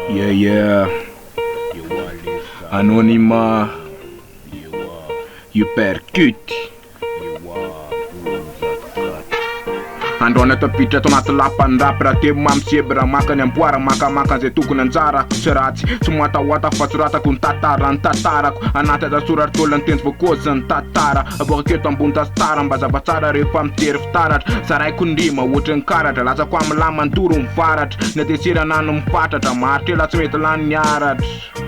Yeah. Anonyma. You percute. Androna tapitra ato anaty lapandrapy tebo mamsebra maka ny amboara makamaka zay tokony anjarako tsy ratsy tsy moatahoata fa tsoratako ny tatara ny tatarako anaty azasoratolany teny vokozy ny tatara aboaka keto ambony tasitara mba zavatsara rehefa mitery fitaratra zaraiko ndrima ohatry ny karatra latsako amin'ny lamantoro mivaratra ny ateseranano mifatratra maritrela tsy mety lany ny aratra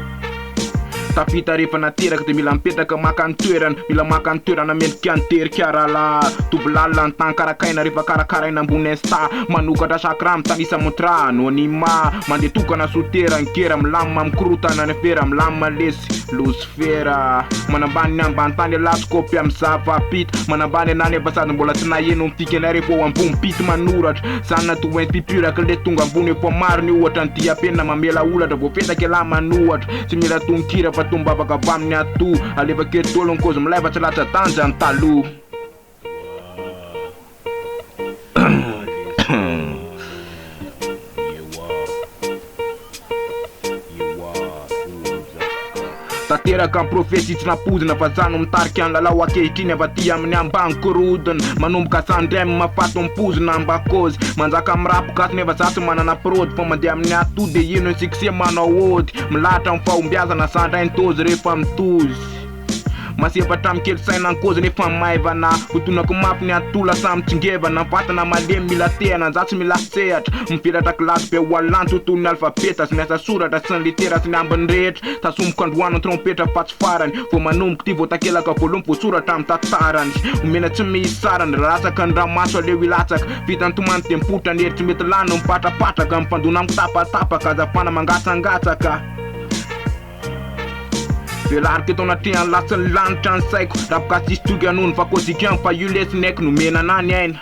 tapita rehefa nateraka de mila mipetraka maka ny toerana mila maka ny toerana mendrika niterika rahala tobilala ny tany karakaina rehefa karakaraina ambony esta manokatra sakra mitanisa motra anonyma mandeha tokana sotera nkera milamima mikorotana ny fera milamima lesy losifera manambany ny ambany tany alaskopy amin'ny zava-pita manambany anany efa sady mbola tsy naheno mitikana rehefa ao ambony pity manoratra zany natovainy pipuraka le tonga ambony efa maro ny ohatra ny diapenina mamela olatra voafetaka ela manohatra tsy mila tonkira fa tombavaka avy amin'ny ato alefa ketolo ny kozy milay fa tsy latsa tanja ny taloha tateraka ny profesy tsy napozina fa zano mitarika ny lalao akehitriny avy aty amin'ny ambany korodina manomboka sandremy mafato mipozina ambakozy manjaka mirapoka nefa zatsy manana prody fa mandeha amin'ny ato de ino ny sikse manao ody milahatra amin'ny fahombiazana sandrainy tozy rehefa mitozy masevatra mikely saina ankozy nefa maivana hotonako mafy ny atola samy tsingevana vatana malemy mila tehana zatsy mila sehatra mivelatra kilasy be hoalantsy ho toy ny alfabeta sy ny asa soratra sy ny litera sy ny ambiny rehetra tasomboka androana trompetra fa tsy farany vo manomboka ty vo takelaka voalompy vo soratra amin'ny tatarany omena tsy misy sarany ratsaka ny ramaso aleo ilatsaka vita ny tomany de mipotra ny hery tsy mety lany mipatrapatraka mifandona amin'ny tapatapaka azafana mangatsangatsaka velariko eto anatria ny latsa ny lanitra ny saiko rapoka tsisy toky anony fa kozikany fa io lesinaiko nomena anany aina